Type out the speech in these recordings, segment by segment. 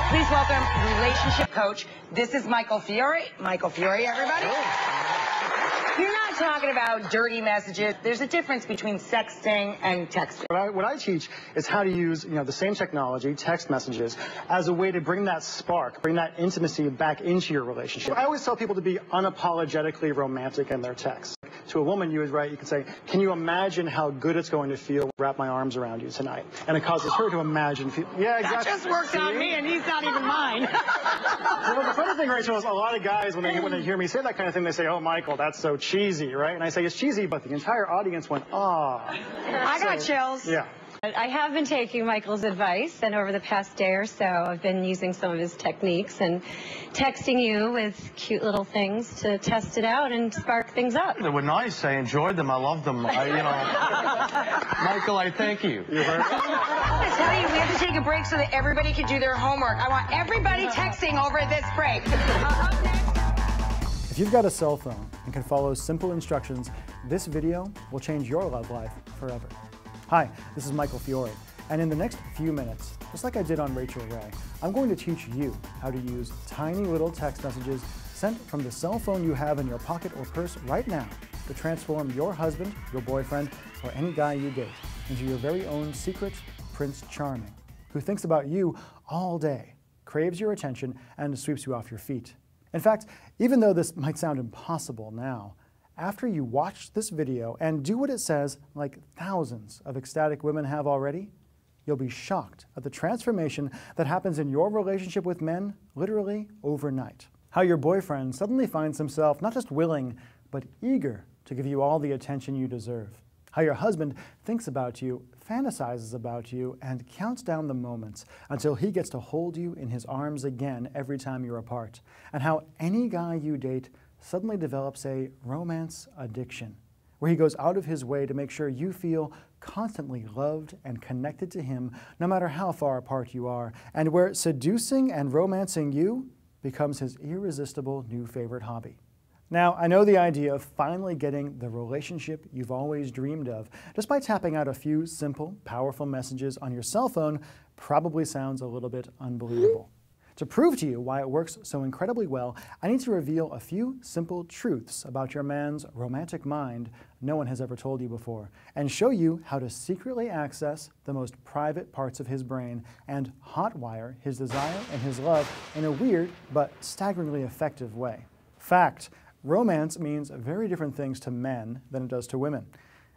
Please welcome relationship coach. This is Michael Fiore. Michael Fiore, everybody. You're not talking about dirty messages. There's a difference between sexting and texting. What I teach is how to use, the same technology, text messages, as a way to bring that spark, bring that intimacy back into your relationship. I always tell people to be unapologetically romantic in their texts. To a woman, you would write, you could say, can you imagine how good it's going to feel to wrap my arms around you tonight? And it causes her to imagine. Yeah, exactly. That just worked on me, and he's not even mine. Well, the funny thing, Rachel, is a lot of guys, when they hear me say that kind of thing, they say, oh, Michael, that's so cheesy, right? And I say, it's cheesy, but the entire audience went, ah. I got chills. Yeah. I have been taking Michael's advice, and over the past day or so, I've been using some of his techniques and texting you with cute little things to test it out and spark things up. They were nice. I enjoyed them. I loved them. Michael, I thank you. I tell you, we have to take a break so that everybody can do their homework. I want everybody texting over this break. Up next. If you've got a cell phone and can follow simple instructions, this video will change your love life forever. Hi, this is Michael Fiore, and in the next few minutes, just like I did on Rachael Ray, I'm going to teach you how to use tiny little text messages sent from the cell phone you have in your pocket or purse right now to transform your husband, your boyfriend, or any guy you date into your very own secret Prince Charming, who thinks about you all day, craves your attention, and sweeps you off your feet. In fact, even though this might sound impossible now, after you watch this video and do what it says, like thousands of ecstatic women have already, you'll be shocked at the transformation that happens in your relationship with men literally overnight. How your boyfriend suddenly finds himself not just willing, but eager to give you all the attention you deserve. How your husband thinks about you, fantasizes about you, and counts down the moments until he gets to hold you in his arms again every time you're apart. And how any guy you date suddenly develops a romance addiction, where he goes out of his way to make sure you feel constantly loved and connected to him, no matter how far apart you are, and where seducing and romancing you becomes his irresistible new favorite hobby. Now, I know the idea of finally getting the relationship you've always dreamed of just by tapping out a few simple, powerful messages on your cell phone probably sounds a little bit unbelievable. To prove to you why it works so incredibly well, I need to reveal a few simple truths about your man's romantic mind no one has ever told you before, and show you how to secretly access the most private parts of his brain and hotwire his desire and his love in a weird but staggeringly effective way. Fact: romance means very different things to men than it does to women.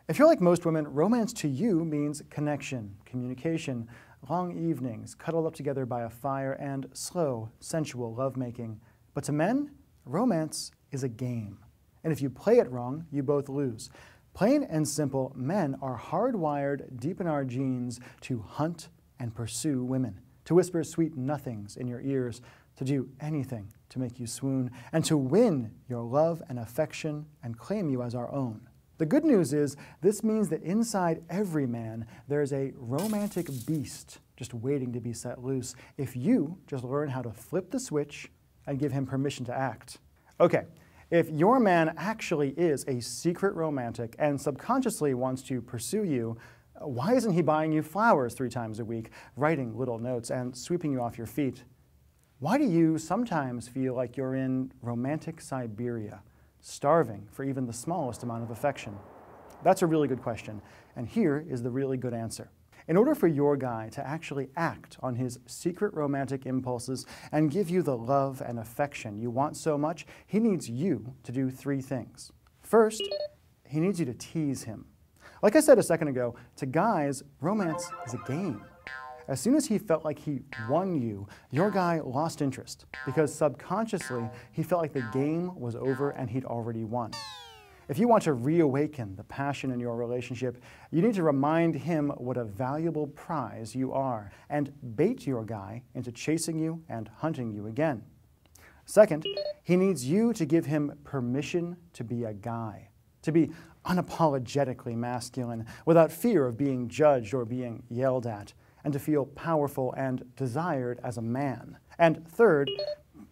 If you're like most women, romance to you means connection, communication, long evenings, cuddled up together by a fire, and slow, sensual lovemaking. But to men, romance is a game. And if you play it wrong, you both lose. Plain and simple, men are hardwired deep in our genes to hunt and pursue women, to whisper sweet nothings in your ears, to do anything to make you swoon, and to win your love and affection and claim you as our own. The good news is, this means that inside every man, there's a romantic beast just waiting to be set loose if you just learn how to flip the switch and give him permission to act. Okay, if your man actually is a secret romantic and subconsciously wants to pursue you, why isn't he buying you flowers 3 times a week, writing little notes, and sweeping you off your feet? Why do you sometimes feel like you're in romantic Siberia, starving for even the smallest amount of affection? That's a really good question, and here is the really good answer. In order for your guy to actually act on his secret romantic impulses and give you the love and affection you want so much, he needs you to do 3 things. First, he needs you to tease him. Like I said a second ago, to guys, romance is a game. As soon as he felt like he won you, your guy lost interest, because subconsciously he felt like the game was over and he'd already won. If you want to reawaken the passion in your relationship, you need to remind him what a valuable prize you are, and bait your guy into chasing you and hunting you again. Second, he needs you to give him permission to be a guy, to be unapologetically masculine, without fear of being judged or being yelled at, and to feel powerful and desired as a man. And third,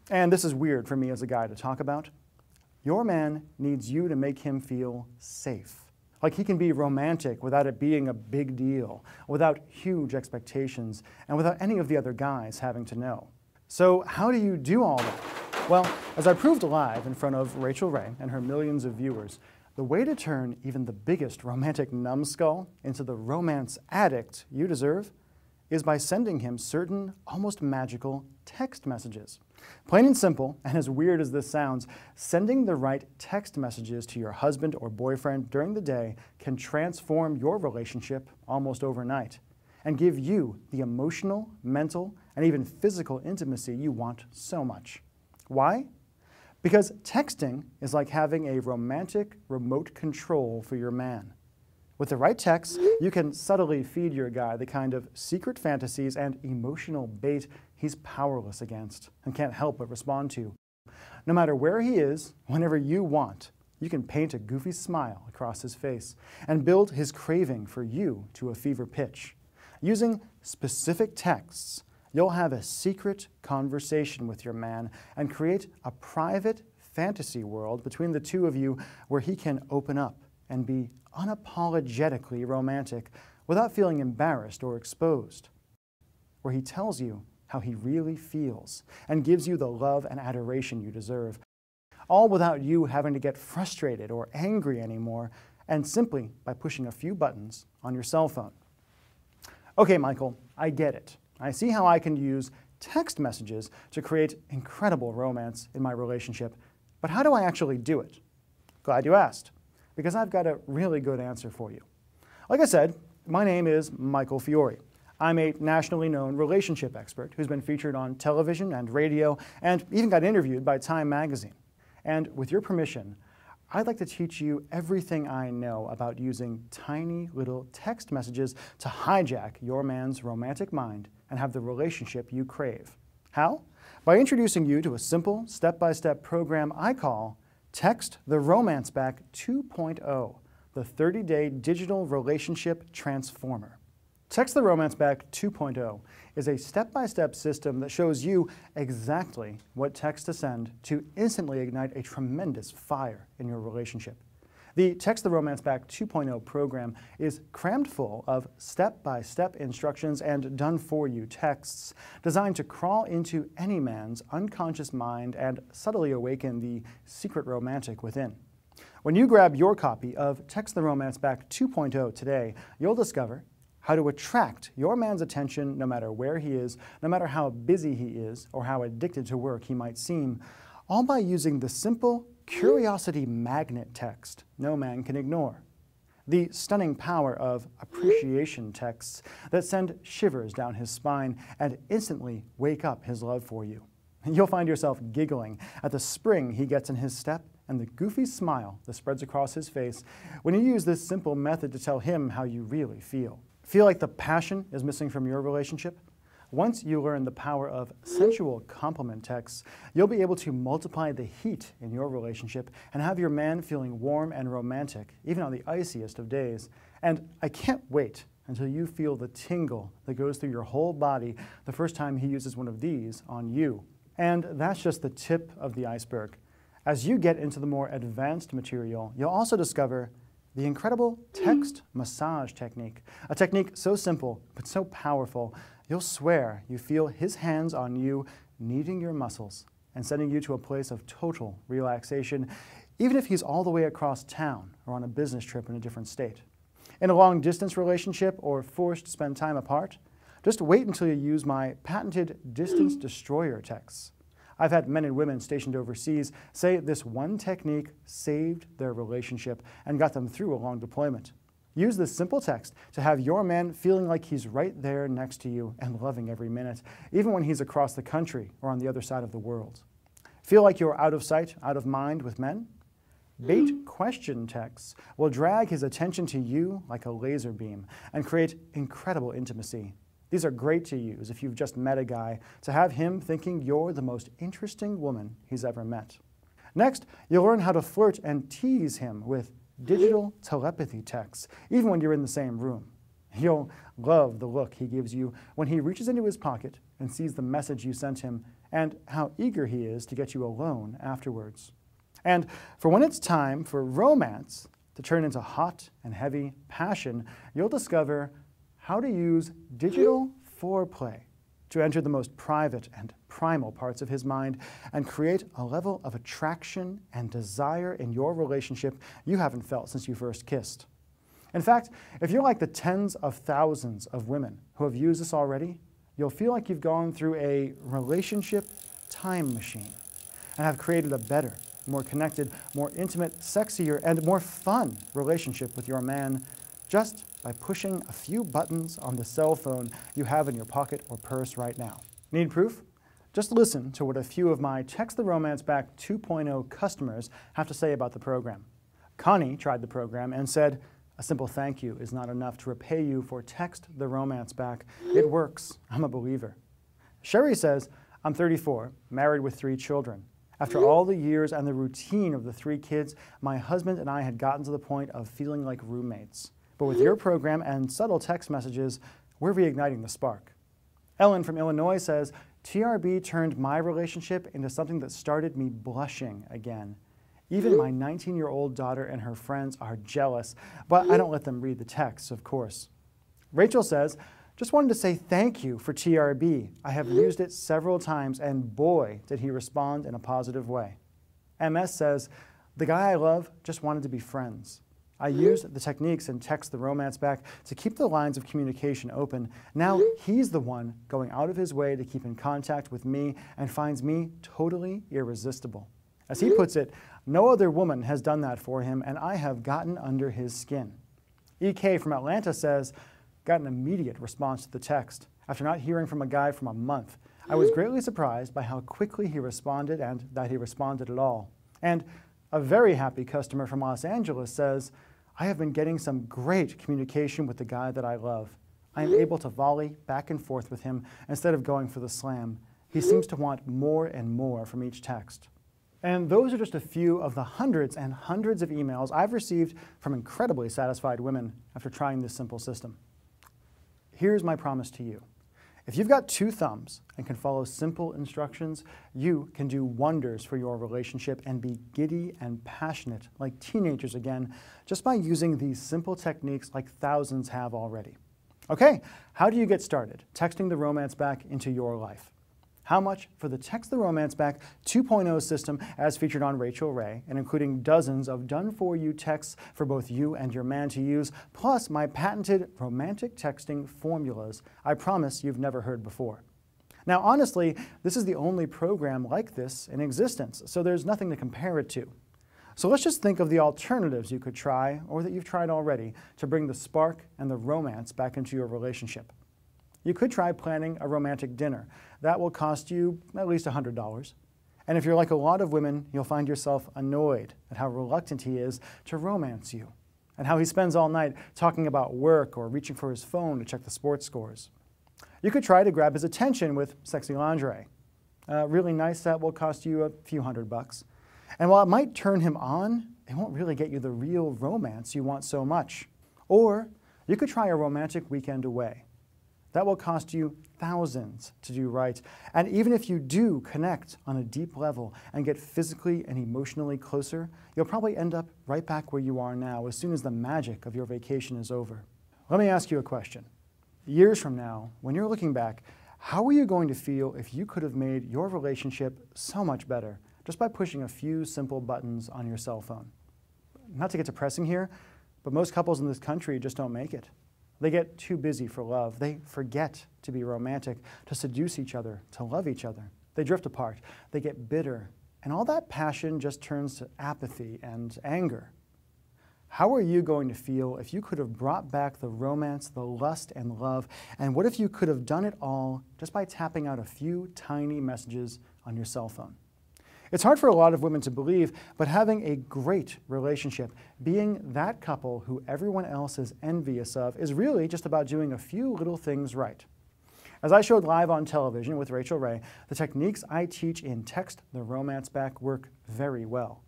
and this is weird for me as a guy to talk about, your man needs you to make him feel safe. Like he can be romantic without it being a big deal, without huge expectations, and without any of the other guys having to know. So how do you do all that? Well, as I proved live in front of Rachael Ray and her millions of viewers, the way to turn even the biggest romantic numbskull into the romance addict you deserve is by sending him certain almost magical text messages. Plain and simple, and as weird as this sounds, sending the right text messages to your husband or boyfriend during the day can transform your relationship almost overnight and give you the emotional, mental, and even physical intimacy you want so much. Why? Because texting is like having a romantic remote control for your man. With the right text, you can subtly feed your guy the kind of secret fantasies and emotional bait he's powerless against and can't help but respond to. No matter where he is, whenever you want, you can paint a goofy smile across his face and build his craving for you to a fever pitch. Using specific texts, you'll have a secret conversation with your man and create a private fantasy world between the two of you where he can open up and be unapologetically romantic without feeling embarrassed or exposed, where he tells you how he really feels and gives you the love and adoration you deserve, all without you having to get frustrated or angry anymore, and simply by pushing a few buttons on your cell phone. Okay, Michael, I get it. I see how I can use text messages to create incredible romance in my relationship, but how do I actually do it? Glad you asked, because I've got a really good answer for you. Like I said, my name is Michael Fiore. I'm a nationally known relationship expert who's been featured on television and radio and even got interviewed by Time magazine. And with your permission, I'd like to teach you everything I know about using tiny little text messages to hijack your man's romantic mind and have the relationship you crave. How? By introducing you to a simple step-by-step program I call Text the Romance Back 2.0, the 30-day digital relationship transformer. Text the Romance Back 2.0 is a step-by-step system that shows you exactly what text to send to instantly ignite a tremendous fire in your relationship. The Text the Romance Back 2.0 program is crammed full of step-by-step instructions and done-for-you texts designed to crawl into any man's unconscious mind and subtly awaken the secret romantic within. When you grab your copy of Text the Romance Back 2.0 today, you'll discover how to attract your man's attention no matter where he is, no matter how busy he is, or how addicted to work he might seem, all by using the simple curiosity magnet text no man can ignore. The stunning power of appreciation texts that send shivers down his spine and instantly wake up his love for you. You'll find yourself giggling at the spring he gets in his step and the goofy smile that spreads across his face when you use this simple method to tell him how you really feel. Feel like the passion is missing from your relationship? Once you learn the power of sensual compliment texts, you'll be able to multiply the heat in your relationship and have your man feeling warm and romantic, even on the iciest of days. And I can't wait until you feel the tingle that goes through your whole body the first time he uses one of these on you. And that's just the tip of the iceberg. As you get into the more advanced material, you'll also discover the incredible text massage technique, a technique so simple but so powerful, you'll swear you feel his hands on you, kneading your muscles and sending you to a place of total relaxation, even if he's all the way across town or on a business trip in a different state. In a long-distance relationship or forced to spend time apart, just wait until you use my patented distance destroyer texts. I've had men and women stationed overseas say this one technique saved their relationship and got them through a long deployment. Use this simple text to have your man feeling like he's right there next to you and loving every minute, even when he's across the country or on the other side of the world. Feel like you're out of sight, out of mind with men? Bait question texts will drag his attention to you like a laser beam and create incredible intimacy. These are great to use if you've just met a guy, to have him thinking you're the most interesting woman he's ever met. Next, you'll learn how to flirt and tease him with digital telepathy texts, even when you're in the same room. You'll love the look he gives you when he reaches into his pocket and sees the message you sent him, and how eager he is to get you alone afterwards. And for when it's time for romance to turn into hot and heavy passion, you'll discover how to use digital foreplay to enter the most private and primal parts of his mind and create a level of attraction and desire in your relationship you haven't felt since you first kissed. In fact, if you're like the tens of thousands of women who have used this already, you'll feel like you've gone through a relationship time machine and have created a better, more connected, more intimate, sexier, and more fun relationship with your man just by pushing a few buttons on the cell phone you have in your pocket or purse right now. Need proof? Just listen to what a few of my Text the Romance Back 2.0 customers have to say about the program. Connie tried the program and said, "A simple thank you is not enough to repay you for Text the Romance Back. It works. I'm a believer." Sherry says, "I'm 34, married with 3 children. After all the years and the routine of the 3 kids, my husband and I had gotten to the point of feeling like roommates. But with your program and subtle text messages, we're reigniting the spark." Ellen from Illinois says, "TRB turned my relationship into something that started me blushing again. Even my 19-year-old daughter and her friends are jealous, but I don't let them read the texts, of course." Rachel says, "Just wanted to say thank you for TRB. I have used it several times, and boy, did he respond in a positive way." MS says, "The guy I love just wanted to be friends. I used the techniques in Text the Romance Back to keep the lines of communication open. Now he's the one going out of his way to keep in contact with me and finds me totally irresistible. As he puts it, no other woman has done that for him, and I have gotten under his skin." EK from Atlanta says, "Got an immediate response to the text. After not hearing from a guy from a month, I was greatly surprised by how quickly he responded and that he responded at all." And a very happy customer from Los Angeles says, "I have been getting some great communication with the guy that I love. I am able to volley back and forth with him instead of going for the slam. He seems to want more and more from each text." And those are just a few of the hundreds and hundreds of emails I've received from incredibly satisfied women after trying this simple system. Here's my promise to you. If you've got 2 thumbs and can follow simple instructions, you can do wonders for your relationship and be giddy and passionate like teenagers again just by using these simple techniques like thousands have already. Okay, how do you get started texting the romance back into your life? How much for the Text the Romance Back 2.0 system as featured on Rachael Ray, and including dozens of done-for-you texts for both you and your man to use, plus my patented romantic texting formulas I promise you've never heard before. Now, honestly, this is the only program like this in existence, so there's nothing to compare it to. So let's just think of the alternatives you could try, or that you've tried already, to bring the spark and the romance back into your relationship. You could try planning a romantic dinner. That will cost you at least $100. And if you're like a lot of women, you'll find yourself annoyed at how reluctant he is to romance you, and how he spends all night talking about work or reaching for his phone to check the sports scores. You could try to grab his attention with sexy lingerie. A really nice set will cost you a few $100. And while it might turn him on, it won't really get you the real romance you want so much. Or you could try a romantic weekend away. That will cost you thousands to do right. And even if you do connect on a deep level and get physically and emotionally closer, you'll probably end up right back where you are now as soon as the magic of your vacation is over. Let me ask you a question. Years from now, when you're looking back, how are you going to feel if you could have made your relationship so much better just by pushing a few simple buttons on your cell phone? Not to get depressing here, but most couples in this country just don't make it. They get too busy for love. They forget to be romantic, to seduce each other, to love each other. They drift apart. They get bitter. And all that passion just turns to apathy and anger. How are you going to feel if you could have brought back the romance, the lust, and love? And what if you could have done it all just by tapping out a few tiny messages on your cell phone? It's hard for a lot of women to believe, but having a great relationship, being that couple who everyone else is envious of, is really just about doing a few little things right. As I showed live on television with Rachael Ray, the techniques I teach in Text the Romance Back work very well.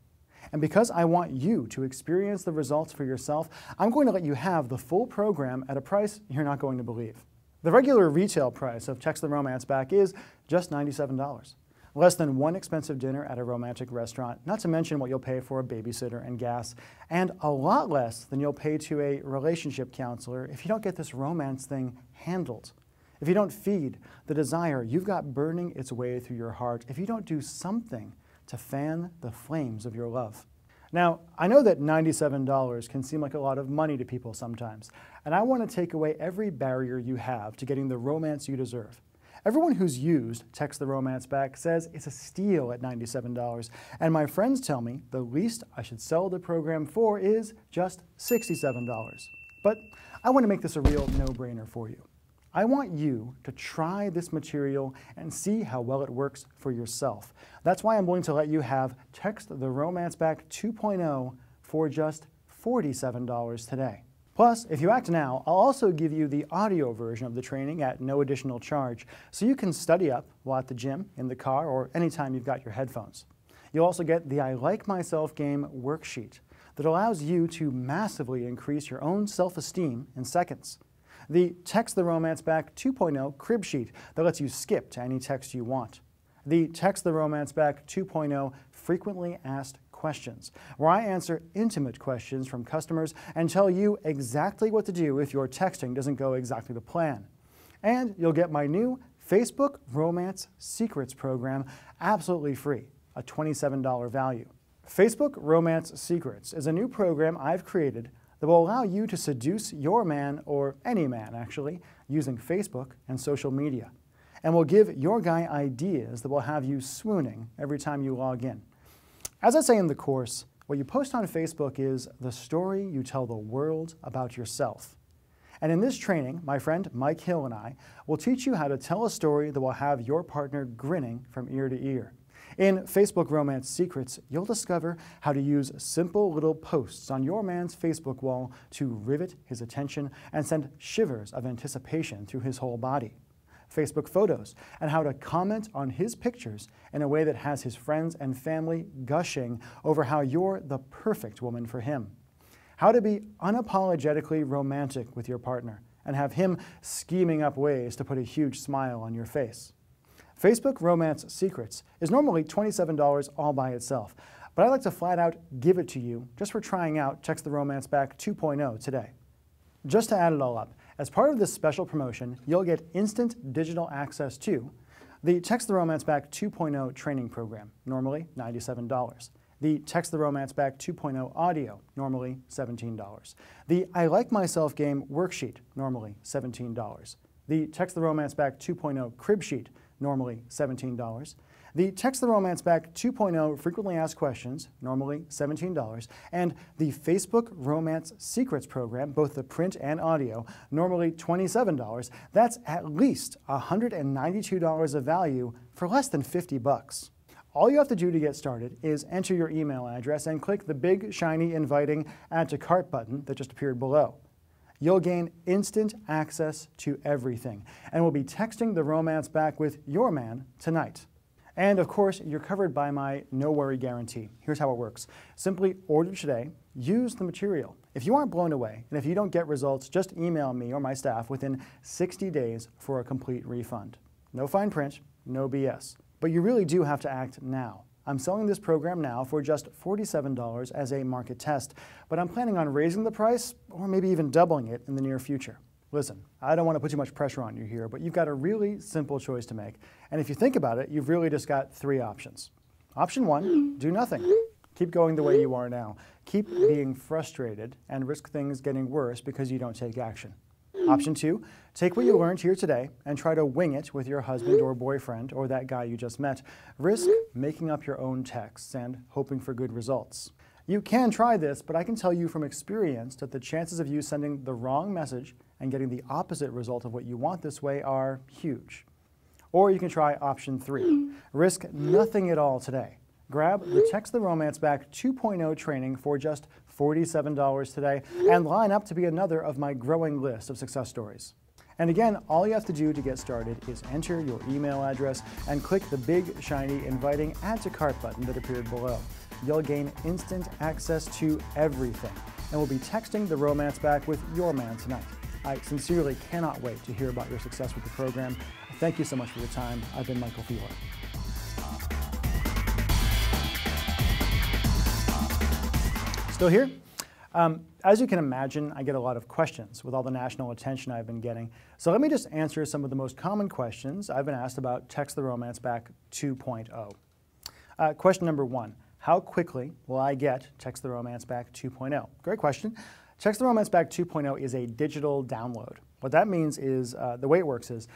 And because I want you to experience the results for yourself, I'm going to let you have the full program at a price you're not going to believe. The regular retail price of Text the Romance Back is just $97. Less than one expensive dinner at a romantic restaurant, not to mention what you'll pay for a babysitter and gas, and a lot less than you'll pay to a relationship counselor if you don't get this romance thing handled. if you don't feed the desire you've got burning its way through your heart, if you don't do something to fan the flames of your love. Now, I know that $97 can seem like a lot of money to people sometimes, and I want to take away every barrier you have to getting the romance you deserve. Everyone who's used Text the Romance Back says it's a steal at $97, and my friends tell me the least I should sell the program for is just $67. But I want to make this a real no-brainer for you. I want you to try this material and see how well it works for yourself. That's why I'm willing to let you have Text the Romance Back 2.0 for just $47 today. Plus, if you act now, I'll also give you the audio version of the training at no additional charge, so you can study up while at the gym, in the car, or anytime you've got your headphones. You'll also get the I Like Myself Game worksheet that allows you to massively increase your own self-esteem in seconds. The Text the Romance Back 2.0 crib sheet that lets you skip to any text you want. The Text the Romance Back 2.0 frequently asked questions, where I answer intimate questions from customers and tell you exactly what to do if your texting doesn't go exactly to plan. And you'll get my new Facebook Romance Secrets program absolutely free, a $27 value. Facebook Romance Secrets is a new program I've created that will allow you to seduce your man, or any man actually, using Facebook and social media, and will give your guy ideas that will have you swooning every time you log in. As I say in the course, what you post on Facebook is the story you tell the world about yourself. And in this training, my friend Mike Hill and I will teach you how to tell a story that will have your partner grinning from ear to ear. In Facebook Romance Secrets, you'll discover how to use simple little posts on your man's Facebook wall to rivet his attention and send shivers of anticipation through his whole body. Facebook photos, and how to comment on his pictures in a way that has his friends and family gushing over how you're the perfect woman for him. How to be unapologetically romantic with your partner and have him scheming up ways to put a huge smile on your face. Facebook Romance Secrets is normally $27 all by itself, but I'd like to flat out give it to you just for trying out Text the Romance Back 2.0 today. Just to add it all up, as part of this special promotion, you'll get instant digital access to the Text the Romance Back 2.0 training program, normally $97. The Text the Romance Back 2.0 audio, normally $17. The I Like Myself Game worksheet, normally $17. The Text the Romance Back 2.0 crib sheet, normally $17. The Text the Romance Back 2.0 frequently asked questions, normally $17, and the Facebook Romance Secrets program, both the print and audio, normally $27. That's at least $192 of value for less than 50 bucks. All you have to do to get started is enter your email address and click the big, shiny, inviting Add to Cart button that just appeared below. You'll gain instant access to everything, and we'll be texting the romance back with your man tonight. And of course, you're covered by my no worry guarantee. Here's how it works. Simply order today, use the material. If you aren't blown away, and if you don't get results, just email me or my staff within 60 days for a complete refund. No fine print, no BS. But you really do have to act now. I'm selling this program now for just $47 as a market test, but I'm planning on raising the price or maybe even doubling it in the near future. Listen, I don't want to put too much pressure on you here, but you've got a really simple choice to make. And if you think about it, you've really just got three options. Option one, do nothing. Keep going the way you are now. Keep being frustrated and risk things getting worse because you don't take action. Option two, take what you learned here today and try to wing it with your husband or boyfriend or that guy you just met. Risk making up your own texts and hoping for good results. You can try this, but I can tell you from experience that the chances of you sending the wrong message and getting the opposite result of what you want this way are huge. Or you can try option three. Risk nothing at all today. Grab the Text the Romance Back 2.0 training for just $47 today and line up to be another of my growing list of success stories. And again, all you have to do to get started is enter your email address and click the big, shiny, inviting Add to Cart button that appeared below. You'll gain instant access to everything, and we'll be texting the romance back with your man tonight. I sincerely cannot wait to hear about your success with the program. Thank you so much for your time. I've been Michael Fiore. Still here? As you can imagine, I get a lot of questions with all the national attention I've been getting. So let me just answer some of the most common questions I've been asked about Text the Romance Back 2.0. Question number 1, how quickly will I get Text the Romance Back 2.0? Great question. Text the Romance Back 2.0 is a digital download. What that means is, the way it works is,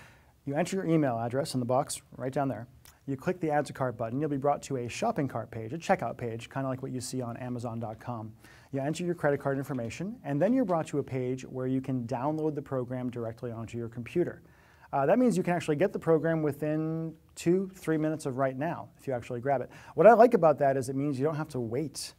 you enter your email address in the box right down there. You click the Add to Cart button. You'll be brought to a shopping cart page, a checkout page, kind of like what you see on Amazon.com. You enter your credit card information, and then you're brought to a page where you can download the program directly onto your computer. That means you can actually get the program within 2-3 minutes of right now, if you actually grab it. What I like about that is it means you don't have to wait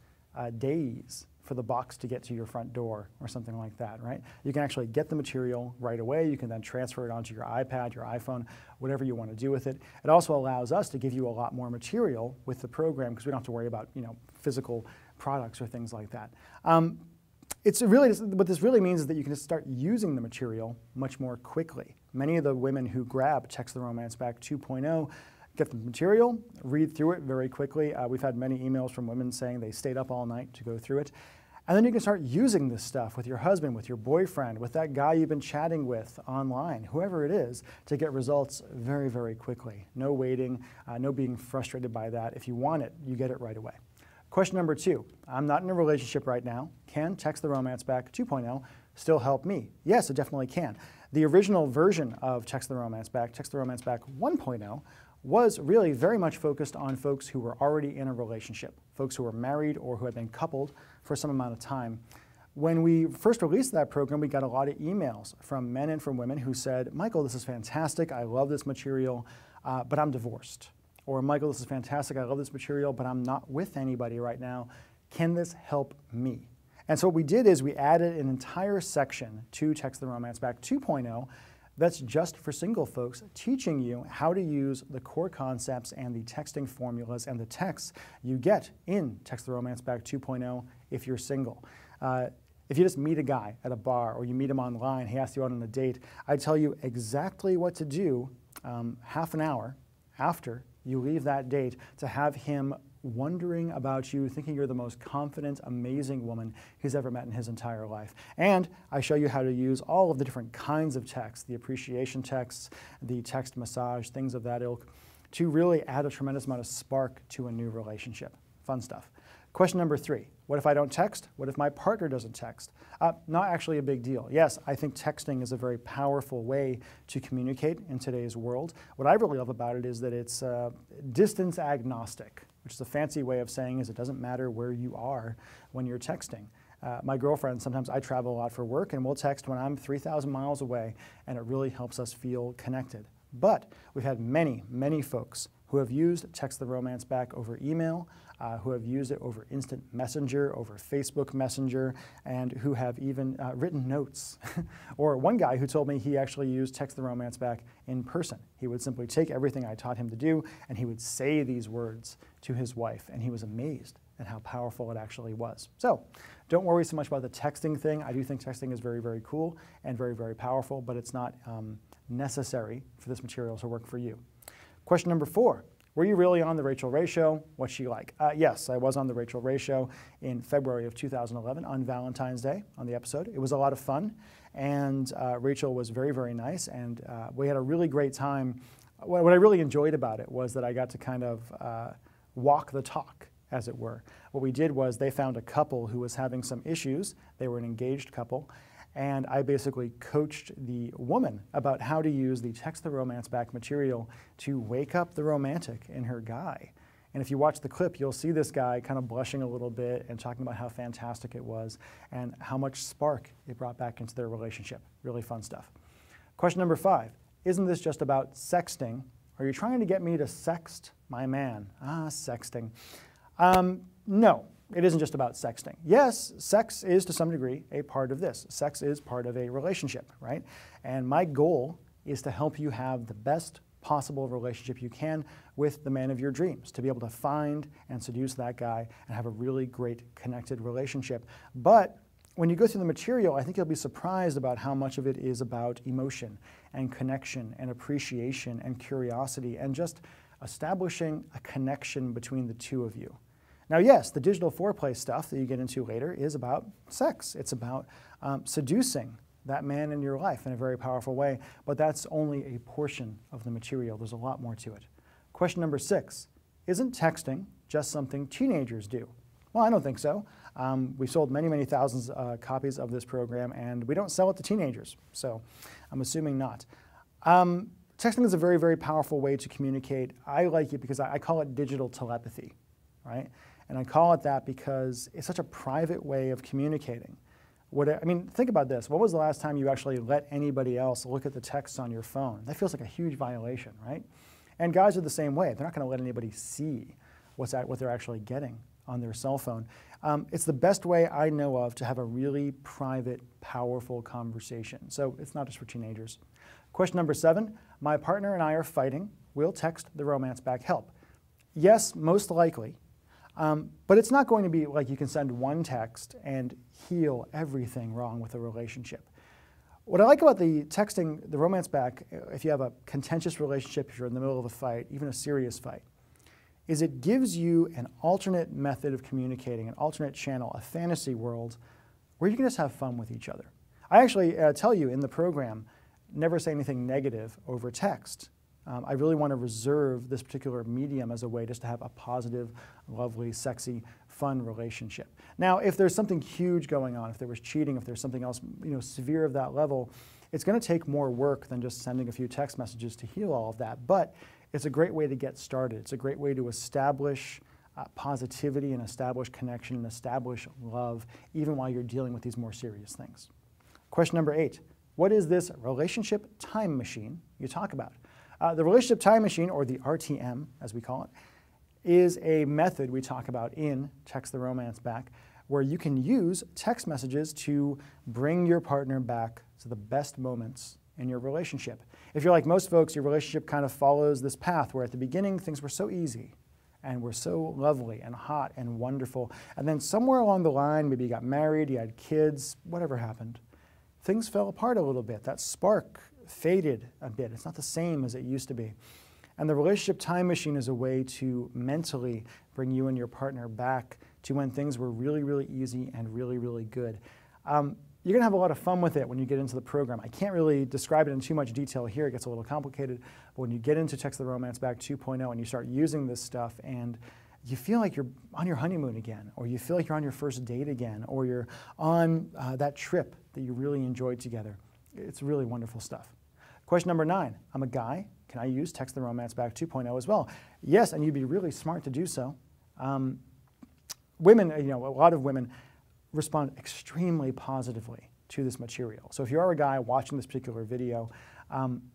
days for the box to get to your front door or something like that, right? You can actually get the material right away. You can then transfer it onto your iPad, your iPhone, whatever you want to do with it. It also allows us to give you a lot more material with the program because we don't have to worry about, physical products or things like that. What this really means is that you can just start using the material much more quickly. Many of the women who grab Text the Romance Back 2.0 get the material, read through it very quickly. We've had many emails from women saying they stayed up all night to go through it. And then you can start using this stuff with your husband, with your boyfriend, with that guy you've been chatting with online, whoever it is, to get results very, very quickly. No waiting, no being frustrated by that. If you want it, you get it right away. Question number 2, I'm not in a relationship right now. Can Text the Romance Back 2.0 still help me? Yes, it definitely can. The original version of Text the Romance Back 1.0, was really very much focused on folks who were already in a relationship, folks who were married or who had been coupled for some amount of time. When we first released that program, we got a lot of emails from men and from women who said, Michael, this is fantastic, I love this material, but I'm divorced. Or Michael, this is fantastic, I love this material, but I'm not with anybody right now. Can this help me? And so what we did is we added an entire section to Text the Romance Back 2.0 that's just for single folks, teaching you how to use the core concepts and the texting formulas and the texts you get in Text the Romance Back 2.0 if you're single. If you just meet a guy at a bar or you meet him online, he asks you out on a date, I tell you exactly what to do half an hour after you leave that date to have him wondering about you, thinking you're the most confident, amazing woman he's ever met in his entire life. And I show you how to use all of the different kinds of texts, the appreciation texts, the text massage, things of that ilk, to really add a tremendous amount of spark to a new relationship. Fun stuff. Question number 3, what if I don't text? What if my partner doesn't text? Not actually a big deal. Yes, I think texting is a very powerful way to communicate in today's world. What I really love about it is that it's distance agnostic, which is a fancy way of saying is it doesn't matter where you are when you're texting. My girlfriend, sometimes I travel a lot for work, and we'll text when I'm 3,000 miles away, and it really helps us feel connected. But we've had many, many folks who have used Text the Romance Back over email, who have used it over Instant Messenger, over Facebook Messenger, and who have even written notes. Or one guy who told me he actually used Text the Romance Back in person. He would simply take everything I taught him to do, and he would say these words to his wife, and he was amazed at how powerful it actually was. So don't worry so much about the texting thing. I do think texting is very, very cool and very, very powerful, but it's not necessary for this material to work for you. Question number 4. Were you really on the Rachael Ray Show? What's she like? Yes, I was on the Rachael Ray Show in February of 2011 on Valentine's Day on the episode. It was a lot of fun, and Rachael was very, very nice, and we had a really great time. What I really enjoyed about it was that I got to kind of walk the talk, as it were. What we did was they found a couple who was having some issues. They were an engaged couple. And I basically coached the woman about how to use the Text the Romance Back material to wake up the romantic in her guy. And if you watch the clip, you'll see this guy kind of blushing a little bit and talking about how fantastic it was and how much spark it brought back into their relationship. Really fun stuff. Question number 5. Isn't this just about sexting? Are you trying to get me to sext my man? Sexting. No. It isn't just about sexting. Yes, sex is to some degree a part of this. Sex is part of a relationship, right? And my goal is to help you have the best possible relationship you can with the man of your dreams, to be able to find and seduce that guy and have a really great connected relationship. But when you go through the material, I think you'll be surprised about how much of it is about emotion and connection and appreciation and curiosity and just establishing a connection between the two of you. Now, yes, the digital foreplay stuff that you get into later is about sex. It's about seducing that man in your life in a very powerful way, but that's only a portion of the material. There's a lot more to it. Question number 6, isn't texting just something teenagers do? Well, I don't think so. We sold many, many thousands copies of this program, and we don't sell it to teenagers, so I'm assuming not. Texting is a very, very powerful way to communicate. I like it because I call it digital telepathy, right? And I call it that because it's such a private way of communicating. I mean, think about this. When was the last time you actually let anybody else look at the texts on your phone? That feels like a huge violation, right? And guys are the same way. They're not going to let anybody see what they're actually getting on their cell phone. It's the best way I know of to have a really private, powerful conversation. So it's not just for teenagers. Question number 7, my partner and I are fighting. Will text the romance back help? Yes, most likely. But it's not going to be like you can send one text and heal everything wrong with a relationship. What I like about the texting the romance back, if you have a contentious relationship, if you're in the middle of a fight, even a serious fight, is it gives you an alternate method of communicating, an alternate channel, a fantasy world where you can just have fun with each other. I actually tell you in the program, never say anything negative over text. I really want to reserve this particular medium as a way just to have a positive, lovely, sexy, fun relationship. Now, if there's something huge going on, if there was cheating, if there's something else, severe of that level, it's going to take more work than just sending a few text messages to heal all of that. But it's a great way to get started. It's a great way to establish positivity and establish connection and establish love, even while you're dealing with these more serious things. Question number 8, what is this relationship time machine you talk about? The relationship time machine, or the RTM, as we call it, is a method we talk about in Text the Romance Back, where you can use text messages to bring your partner back to the best moments in your relationship. If you're like most folks, your relationship kind of follows this path where at the beginning things were so easy and were so lovely and hot and wonderful, and then somewhere along the line, maybe you got married, you had kids, whatever happened, things fell apart a little bit. That spark faded a bit. It's not the same as it used to be. And the relationship time machine is a way to mentally bring you and your partner back to when things were really, really easy and really, really good. You're going to have a lot of fun with it when you get into the program. I can't really describe it in too much detail here. It gets a little complicated. But when you get into Text the Romance Back 2.0 and you start using this stuff and you feel like you're on your honeymoon again, or you feel like you're on your first date again, or you're on that trip that you really enjoyed together, it's really wonderful stuff. Question number 9, I'm a guy. Can I use Text the Romance Back 2.0 as well? Yes, and you'd be really smart to do so. Women, a lot of women respond extremely positively to this material. So if you are a guy watching this particular video,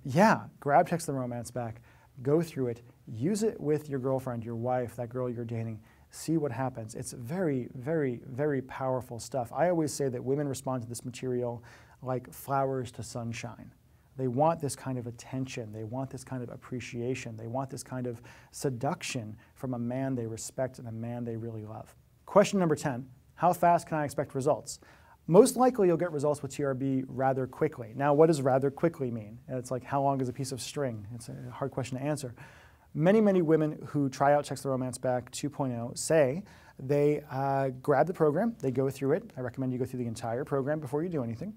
yeah, grab Text the Romance Back, go through it, use it with your girlfriend, your wife, that girl you're dating, see what happens. It's very, very, very powerful stuff. I always say that women respond to this material like flowers to sunshine. They want this kind of attention. They want this kind of appreciation. They want this kind of seduction from a man they respect and a man they really love. Question number 10, how fast can I expect results? Most likely you'll get results with TRB rather quickly. Now, what does rather quickly mean? It's like, how long is a piece of string? It's a hard question to answer. Many, many women who try out Text the Romance Back 2.0 say they grab the program, they go through it. I recommend you go through the entire program before you do anything.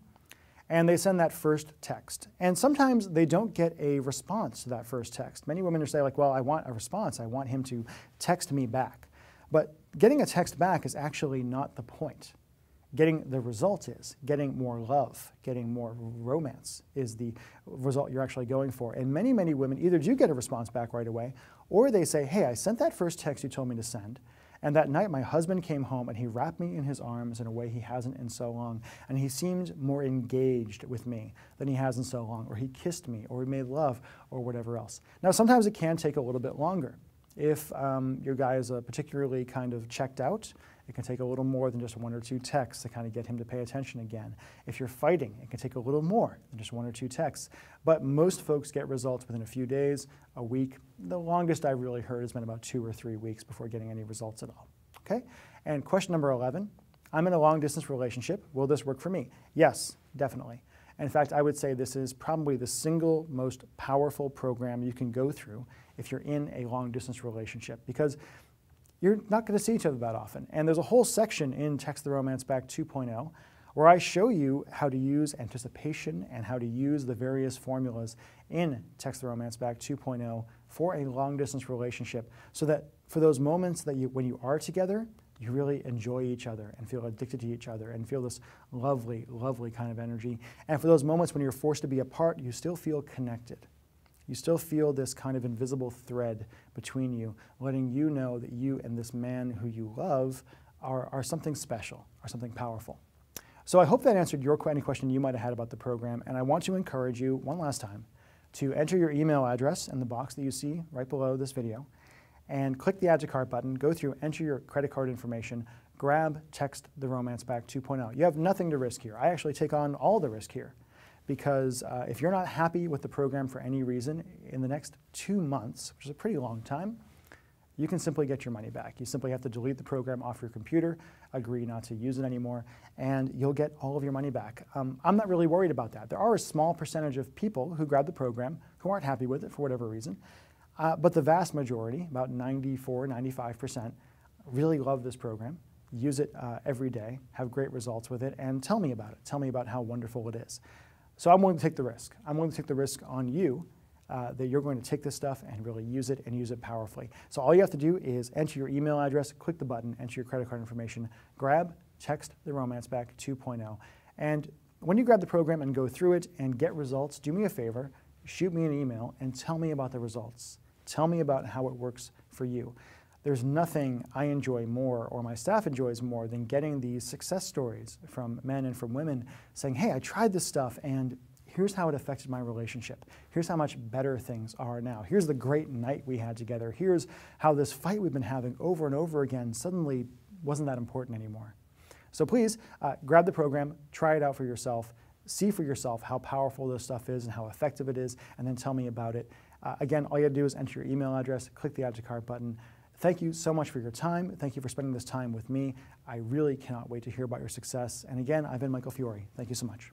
And they send that first text. And sometimes they don't get a response to that first text. Many women are saying, like, well, I want a response. I want him to text me back. But getting a text back is actually not the point. Getting the result is, getting more love, getting more romance is the result you're actually going for. And many, many women either do get a response back right away, or they say, hey, I sent that first text you told me to send, and that night my husband came home and he wrapped me in his arms in a way he hasn't in so long, and he seemed more engaged with me than he has in so long, or he kissed me, or we made love, or whatever else. Now, sometimes it can take a little bit longer. If your guy is particularly kind of checked out, it can take a little more than just 1 or 2 texts to kind of get him to pay attention again. If you're fighting, it can take a little more than just 1 or 2 texts. But most folks get results within a few days, a week. The longest I've really heard has been about 2 or 3 weeks before getting any results at all. Okay? And question number 11, I'm in a long-distance relationship. Will this work for me? Yes, definitely. In fact, I would say this is probably the single most powerful program you can go through if you're in a long-distance relationship, because you're not going to see each other that often. And there's a whole section in Text the Romance Back 2.0 where I show you how to use anticipation and how to use the various formulas in Text the Romance Back 2.0 for a long-distance relationship, so that for those moments that when you are together, you really enjoy each other and feel addicted to each other and feel this lovely, lovely kind of energy. And for those moments when you're forced to be apart, you still feel connected. You still feel this kind of invisible thread between you, letting you know that you and this man who you love are something special, are something powerful. So I hope that answered any question you might have had about the program, and I want to encourage you one last time to enter your email address in the box that you see right below this video, and click the Add to Cart button, go through, enter your credit card information, grab Text the Romance Back 2.0. You have nothing to risk here. I actually take on all the risk here, because if you're not happy with the program for any reason, in the next 2 months, which is a pretty long time, you can simply get your money back. You simply have to delete the program off your computer, agree not to use it anymore, and you'll get all of your money back. I'm not really worried about that. There are a small percentage of people who grab the program who aren't happy with it for whatever reason, but the vast majority, about 94, 95%, really love this program, use it every day, have great results with it, and tell me about it. Tell me about how wonderful it is. So I'm willing to take the risk. I'm willing to take the risk on you that you're going to take this stuff and really use it and use it powerfully. So all you have to do is enter your email address, click the button, enter your credit card information, grab Text the Romance Back 2.0. And when you grab the program and go through it and get results, do me a favor, shoot me an email and tell me about the results. Tell me about how it works for you. There's nothing I enjoy more, or my staff enjoys more, than getting these success stories from men and from women saying, hey, I tried this stuff and here's how it affected my relationship. Here's how much better things are now. Here's the great night we had together. Here's how this fight we've been having over and over again suddenly wasn't that important anymore. So please grab the program, try it out for yourself, see for yourself how powerful this stuff is and how effective it is, and then tell me about it. Again, all you have to do is enter your email address, click the Add to Cart button. Thank you so much for your time. Thank you for spending this time with me. I really cannot wait to hear about your success. And again, I've been Michael Fiore. Thank you so much.